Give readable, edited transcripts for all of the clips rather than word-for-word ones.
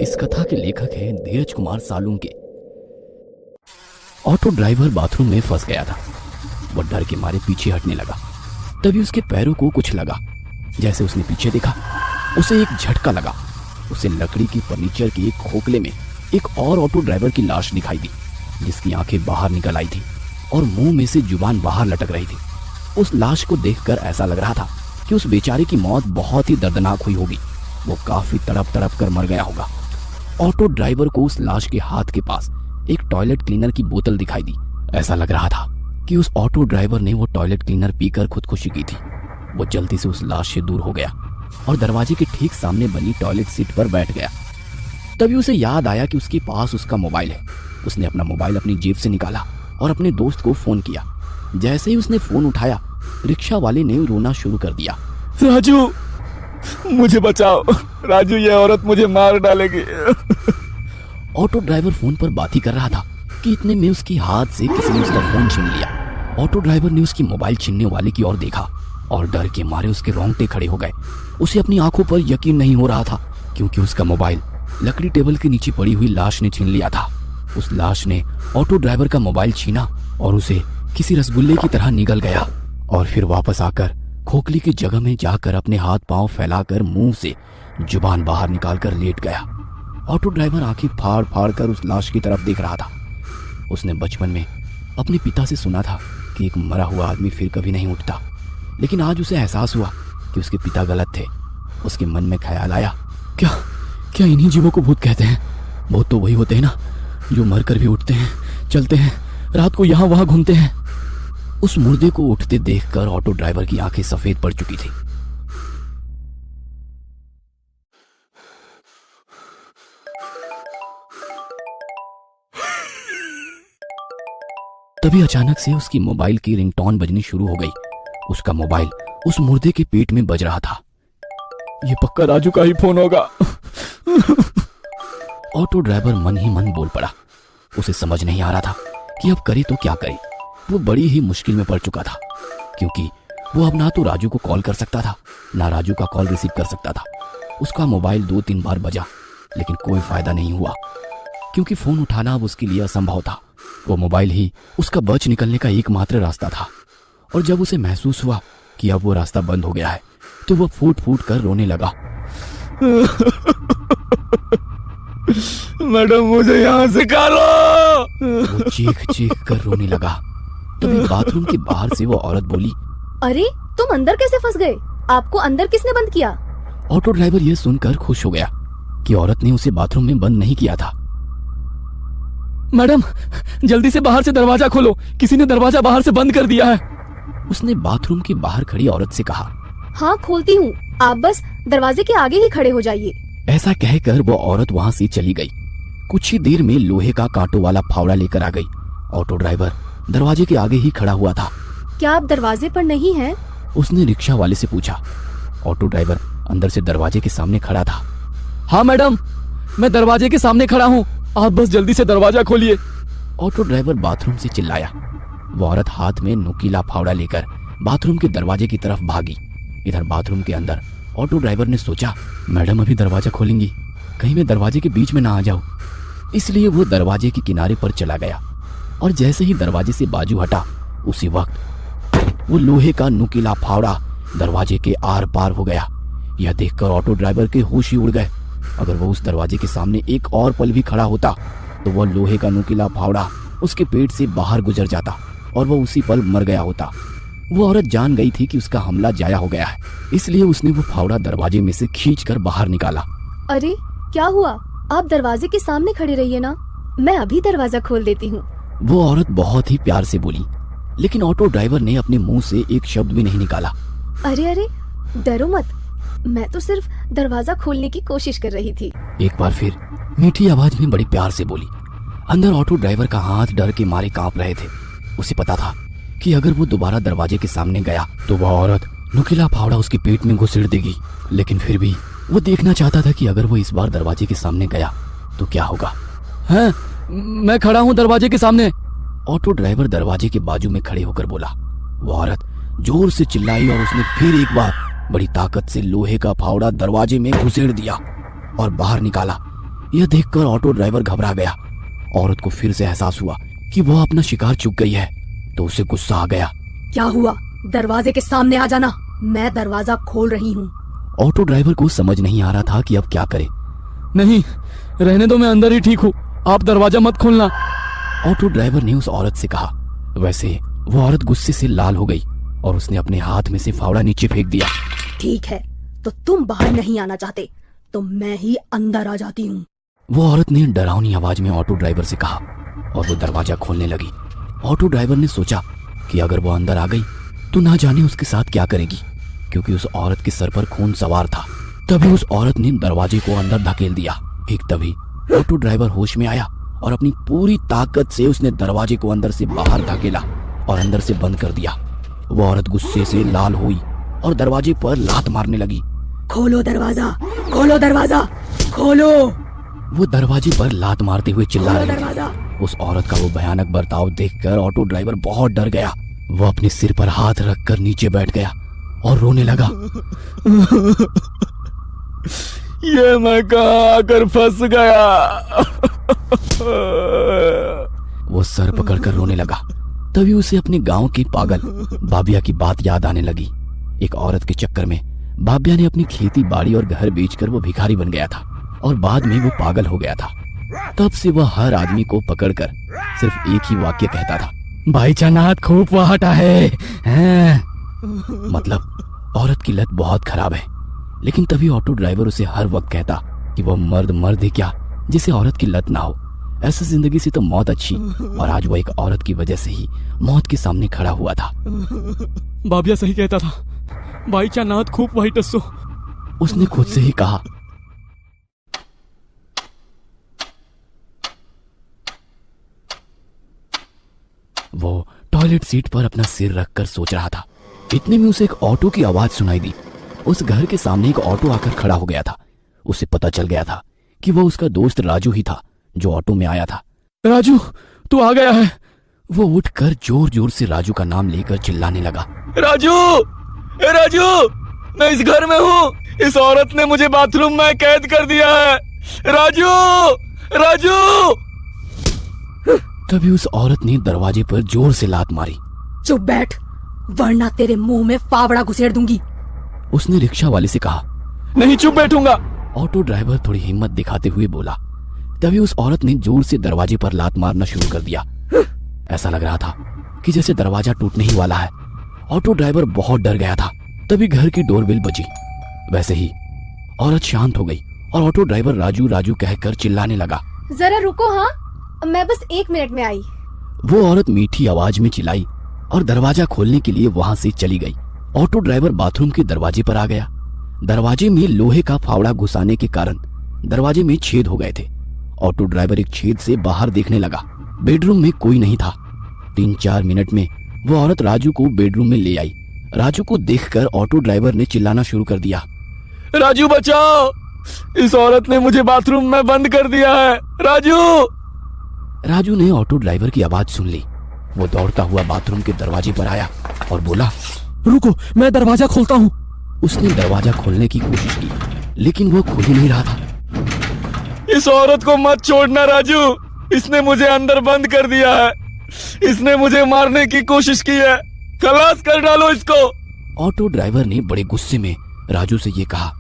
इस कथा के लेखक हैं Dhiraj Kumar Salunke. Auto driver bathroom में फंस गया था। वो डर के मारे पीछे हटने लगा। तभी उसके पैरों को कुछ लगा। जैसे उसने पीछे देखा, उसे एक झटका लगा। उसे लकड़ी की फर्नीचर के एक खोखले में एक और ऑटो ड्राइवर की लाश दिखाई दी, जिसकी आंखें बाहर निकल आई थी और मुंह में से जुबान बाहर लटक रही थी। उस लाश को देखकर ऐसा लग रहा था कि उस बेचारे की मौत बहुत ही दर्दनाक हुई होगी। वो काफी तड़प तड़प कर मर गया होगा। ऑटो ड्राइवर को उस लाश के हाथ के पास एक टॉयलेट क्लीनर की बोतल दिखाई दी। ऐसा लग रहा था कि उस ऑटो ड्राइवर ने वो टॉयलेट क्लीनर पीकर खुदकुशी की थी। वो जल्दी से उस लाश से दूर हो गया और दरवाजे के ठीक सामने बनी टॉयलेट सीट पर बैठ गया। तभी उसे याद आया कि उसके पास उसका मोबाइल है। उसने अपना मोबाइल अपनी जेब से निकाला और अपने दोस्त को फोन किया। जैसे ही उसने फोन उठाया, रिक्शा वाले ने रोना शुरू कर दिया। राजू, मुझे बचाओ। राजू, ये औरत मुझे मार डालेगी। ऑटो ड्राइवर फोन पर बात ही कर रहा था कि इतने में उसके हाथ से किसी ने उसका फोन छीन लिया। ऑटो ड्राइवर ने उसकी मोबाइल छीनने वाले की ओर देखा और डर के मारे उसके रोंगटे खड़े हो गए। उसे अपनी आंखों पर यकीन नहीं हो रहा था, क्योंकि उसका मोबाइल लकड़ी टेबल के नीचे पड़ी हुई लाश ने छीन लिया था। उस लाश ने ऑटो ड्राइवर का मोबाइल छीना और उसे किसी रसगुल्ले की तरह निगल गया और फिर वापस आकर खोखली की जगह में जाकर अपने हाथ पांव फैलाकर मुंह से जुबान बाहर निकालकर लेट गया। ऑटो ड्राइवर आंखें फाड़ फाड़ कर उस लाश की तरफ देख रहा था। उसने बचपन में अपने पिता से सुना था कि एक मरा हुआ आदमी फिर कभी नहीं उठता, लेकिन आज उसे एहसास हुआ कि उसके पिता गलत थे। उसके मन में ख्याल आया, क्या इन्हीं जीवों को भूत कहते हैं? भूत तो वही होते हैं ना, जो मरकर भी उठते हैं, चलते हैं, रात को यहाँ वहां घूमते हैं। उस मुर्दे को उठते देखकर ऑटो ड्राइवर की आंखें सफेद पड़ चुकी थी। तभी अचानक से उसकी मोबाइल की रिंगटोन बजनी शुरू हो गई। उसका मोबाइल उस मुर्दे के पेट में बज रहा था। ये पक्का राजू का ही फोन होगा। ऑटो ड्राइवर मन ही मन बोल पड़ा। उसे समझ नहीं आ रहा था कि अब करे तो क्या करे। वो बड़ी ही मुश्किल में पड़ चुका था, क्योंकि वो अब ना तो राजू को कॉल कर सकता था, ना राजू का कॉल रिसीव कर सकता था। उसका मोबाइल 2-3 बार बजा, लेकिन कोई फायदा नहीं हुआ, क्योंकि फोन उठाना अब उसके लिए असंभव था। वो मोबाइल ही उसका बच निकलने का एकमात्र रास्ता था। और जब उसे महसूस हुआ कि अब वो रास्ता बंद हो गया है, तो वो फूट फूट कर रोने लगा। मैडम, मुझे यहाँ से निकालो। वो चीख चीख कर रोने लगा। तभी बाथरूम के बाहर से वो औरत बोली, अरे तुम अंदर कैसे फंस गए? आपको अंदर किसने बंद किया? ऑटो ड्राइवर यह सुनकर खुश हो गया कि औरत ने उसे बाथरूम में बंद नहीं किया था। मैडम, जल्दी से बाहर से दरवाजा खोलो, किसी ने दरवाजा बाहर से बंद कर दिया है। उसने बाथरूम के बाहर खड़ी औरत से कहा। हाँ, खोलती हूँ, आप बस दरवाजे के आगे ही खड़े हो जाइए। ऐसा कहकर वो औरत वहाँ से चली गई। कुछ ही देर में लोहे का कांटों वाला फावड़ा लेकर आ गई। ऑटो ड्राइवर दरवाजे के आगे ही खड़ा हुआ था। क्या आप दरवाजे पर नहीं हैं? उसने रिक्शा वाले से पूछा। ऑटो ड्राइवर अंदर से दरवाजे के सामने खड़ा था। हाँ मैडम, मैं दरवाजे के सामने खड़ा हूँ, आप बस जल्दी से दरवाजा खोलिए। ऑटो ड्राइवर बाथरूम से चिल्लाया। वो औरत हाथ में नुकीला फावड़ा लेकर बाथरूम के दरवाजे की तरफ भागी। इधर बाथरूम के अंदर ऑटो ड्राइवर ने सोचा, मैडम अभी दरवाजा खोलेंगी, कहीं मैं दरवाजे के बीच में ना आ जाऊं। इसलिए वो दरवाजे के किनारे पर चला गया और जैसे ही दरवाजे से बाजू हटा, उसी वक्त वो लोहे का नुकीला फावड़ा दरवाजे के आर पार हो गया। यह देखकर ऑटो ड्राइवर के होश ही उड़ गए। अगर वो उस दरवाजे के सामने एक और पल भी खड़ा होता, तो वह लोहे का नुकीला फावड़ा उसके पेट से बाहर गुजर जाता और वह उसी पल मर गया होता। वो औरत जान गई थी कि उसका हमला जाया हो गया है, इसलिए उसने वो फावड़ा दरवाजे में से खींचकर बाहर निकाला। अरे क्या हुआ? आप दरवाजे के सामने खड़े रहिए ना, मैं अभी दरवाजा खोल देती हूँ। वो औरत बहुत ही प्यार से बोली, लेकिन ऑटो ड्राइवर ने अपने मुंह से एक शब्द भी नहीं निकाला। अरे डरो मत, मैं तो सिर्फ दरवाजा खोलने की कोशिश कर रही थी। एक बार फिर मीठी आवाज में बड़ी प्यार से बोली। अंदर ऑटो ड्राइवर का हाथ डर के मारे कांप रहे थे। उसे पता था कि अगर वो दोबारा दरवाजे के सामने गया तो वह औरत नुकीला फावड़ा उसके पेट में घुसेड़ देगी। लेकिन फिर भी वो देखना चाहता था कि अगर वो इस बार दरवाजे के सामने गया तो क्या होगा। हैं, मैं खड़ा हूँ दरवाजे के सामने। ऑटो ड्राइवर दरवाजे के बाजू में खड़े होकर बोला। वो औरत जोर से चिल्लाई और उसने फिर एक बार बड़ी ताकत से लोहे का फावड़ा दरवाजे में घुसेड़ दिया और बाहर निकाला। यह देखकर ऑटो ड्राइवर घबरा गया। औरत को फिर से एहसास हुआ कि वह अपना शिकार चुक गई है, तो उसे गुस्सा आ गया। क्या हुआ? दरवाजे के सामने आ जाना, मैं दरवाजा खोल रही हूँ। ऑटो ड्राइवर को समझ नहीं आ रहा था कि अब क्या करे। नहीं, रहने दो, मैं अंदर ही ठीक हूँ, आप दरवाजा मत खोलना। ऑटो ड्राइवर ने उस औरत से कहा। वैसे वो औरत गुस्से से लाल हो गई और उसने अपने हाथ में से फावड़ा नीचे फेंक दिया। ठीक है, तो तुम बाहर नहीं आना चाहते तो मैं ही अंदर आ जाती हूँ। वो औरत ने डरावनी आवाज में ऑटो ड्राइवर से कहा और वो दरवाजा खोलने लगी। ऑटो ड्राइवर ने सोचा कि अगर वो अंदर आ गई तो ना जाने उसके साथ क्या करेगी, क्योंकि उस औरत के सर पर खून सवार था। तभी उस औरत ने दरवाजे को अंदर धकेल दिया। ठीक तभी ऑटो ड्राइवर होश में आया और अपनी पूरी ताकत से उसने दरवाजे को अंदर से बाहर धकेला और अंदर से बंद कर दिया। वो औरत गुस्से से लाल हुई और दरवाजे पर लात मारने लगी। खोलो दरवाजा, खोलो दरवाजा, खोलो। वो दरवाजे पर लात मारते हुए चिल्ला रही दरवाजा। थी। उस औरत का वो भयानक बर्ताव देखकर ऑटो ड्राइवर बहुत डर गया। वो अपने सिर पर हाथ रखकर नीचे बैठ गया और रोने लगा। ये मैं कहाँ आकर फंस गया। वो सर पकड़कर रोने लगा। तभी उसे अपने गांव की पागल बाबिया की बात याद आने लगी। एक औरत के चक्कर में बाबिया ने अपनी खेती बाड़ी और घर बेचकर वो भिखारी बन गया था और बाद में वो पागल हो गया था। तब से वह हर आदमी को पकड़कर सिर्फ एक ही वाक्य कहता था, भाई चानात खूब वाहटा है। मतलब औरत की लत बहुत खराब है। लेकिन तभी ऑटो ड्राइवर उसे हर वक्त कहता कि वह मर्द है क्या जिसे औरत की लत ना हो। ऐसी जिंदगी से तो मौत अच्छी। और आज वो एक औरत की वजह से ही मौत के सामने खड़ा हुआ था। बाबिया सही कहता था, भाई चानात खूब वाइट टस्सो। उसने खुद से ही कहा। वो टॉयलेट सीट पर अपना सिर रखकर सोच रहा था। इतने में उसे एक ऑटो की आवाज सुनाई दी। उस घर के सामने एक ऑटो आकर खड़ा हो गया था। उसे पता चल गया था कि वह उसका दोस्त राजू ही था जो ऑटो में आया था। राजू, तू आ गया है। वो उठकर जोर जोर से राजू का नाम लेकर चिल्लाने लगा। राजू, राजू, मैं इस घर में हूँ। इस औरत ने मुझे बाथरूम में कैद कर दिया है। राजू, राजू। तभी उस औरत ने दरवाजे पर जोर से लात मारी। चुप बैठ, वरना तेरे मुंह में फावड़ा घुसेड़ दूंगी। उसने रिक्शा वाले से कहा। नहीं, चुप बैठूंगा। ऑटो ड्राइवर थोड़ी हिम्मत दिखाते हुए बोला। तभी उस औरत ने जोर से दरवाजे पर लात मारना शुरू कर दिया। ऐसा लग रहा था कि जैसे दरवाजा टूटने ही वाला है। ऑटो ड्राइवर बहुत डर गया था। तभी घर की डोरबेल बजी। वैसे ही औरत शांत हो गई और ऑटो ड्राइवर राजू राजू कहकर चिल्लाने लगा। जरा रुको, हाँ, मैं बस 1 मिनट में आई। वो औरत मीठी आवाज में चिल्लाई और दरवाजा खोलने के लिए वहां से चली गई। ऑटो ड्राइवर बाथरूम के दरवाजे पर आ गया। दरवाजे में लोहे का फावड़ा घुसाने के कारण दरवाजे में छेद हो गए थे। ऑटो ड्राइवर एक छेद से बाहर देखने लगा। बेडरूम में कोई नहीं था। 3-4 मिनट में वो औरत राजू को बेडरूम में ले आई। राजू को देखकर ऑटो ड्राइवर ने चिल्लाना शुरू कर दिया। राजू बचाओ, इस औरत ने मुझे बाथरूम में बंद कर दिया है। राजू। राजू ने ऑटो ड्राइवर की आवाज सुन ली। वो दौड़ता हुआ बाथरूम के दरवाजे पर आया और बोला, रुको, मैं दरवाजा खोलता हूँ। उसने दरवाजा खोलने की कोशिश की, लेकिन वो खुल ही नहीं रहा था। इस औरत को मत छोड़ना राजू, इसने मुझे अंदर बंद कर दिया है। इसने मुझे मारने की कोशिश की है, खलास कर डालो इसको। ऑटो ड्राइवर ने बड़े गुस्से में राजू से ये कहा।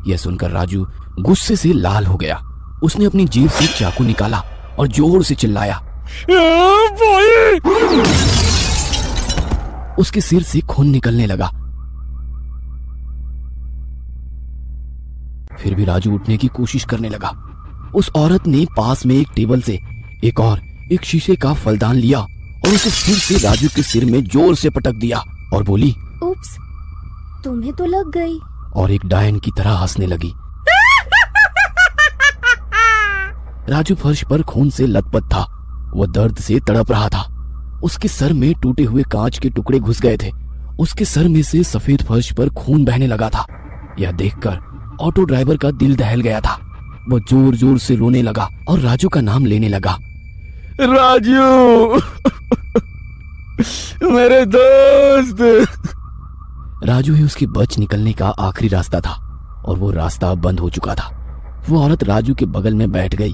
यह सुनकर राजू गुस्से से लाल हो गया। उसने अपनी जेब से चाकू निकाला और जोर से चिल्लाया। उसके सिर से खून निकलने लगा। फिर भी राजू उठने की कोशिश करने लगा। उस औरत ने पास में एक टेबल से एक शीशे का फलदान लिया और उसे फिर से राजू के सिर में जोर से पटक दिया और बोली, उप्स, तुम्हें तो लग गई। और एक डायन की तरह हंसने लगी। राजू फर्श पर खून से लथपथ था। वह दर्द से तड़प रहा था। उसके सर में टूटे हुए कांच के टुकड़े घुस गए थे। उसके सर में से सफेद फर्श पर खून बहने लगा था। यह देखकर ऑटो ड्राइवर का दिल दहल गया था। वो जोर जोर से रोने लगा और राजू का नाम लेने लगा। राजू, मेरे दोस्त। राजू ही उसके बच निकलने का आखिरी रास्ता था और वो रास्ता बंद हो चुका था। वो औरत राजू के बगल में बैठ गई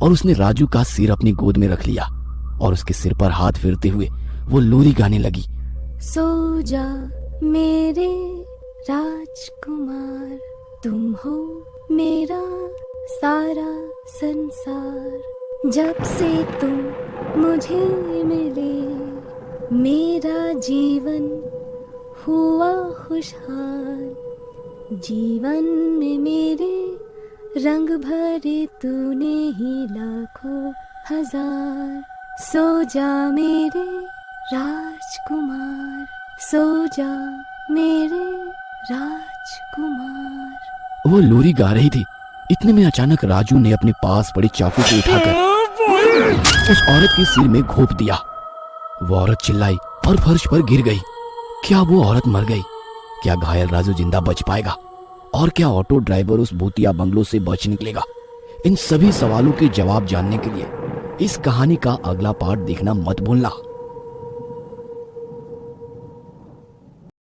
और उसने राजू का सिर अपनी गोद में रख लिया और उसके सिर पर हाथ फेरते हुए वो लोरी गाने लगी। सो जा मेरे राजकुमार, तुम हो मेरा सारा संसार। जब से तुम मुझे मिले मेरा जीवन हुआ खुशहाल। जीवन में मेरे रंग भरे तूने ही लाखों हजार। सो जा मेरे राजकुमार, सो जा मेरे राजकुमार। वो लोरी गा रही थी। इतने में अचानक राजू ने अपने पास पड़े चाकू को उठाकर उस औरत के सिर में घोंप दिया। वो औरत चिल्लाई और फर्श पर गिर गई। क्या वो औरत मर गई? क्या घायल राजू जिंदा बच पाएगा? और क्या ऑटो ड्राइवर उस भूतिया बंगलों से बच निकलेगा? इन सभी सवालों के जवाब जानने के लिए इस कहानी का अगला पार्ट देखना मत भूलना।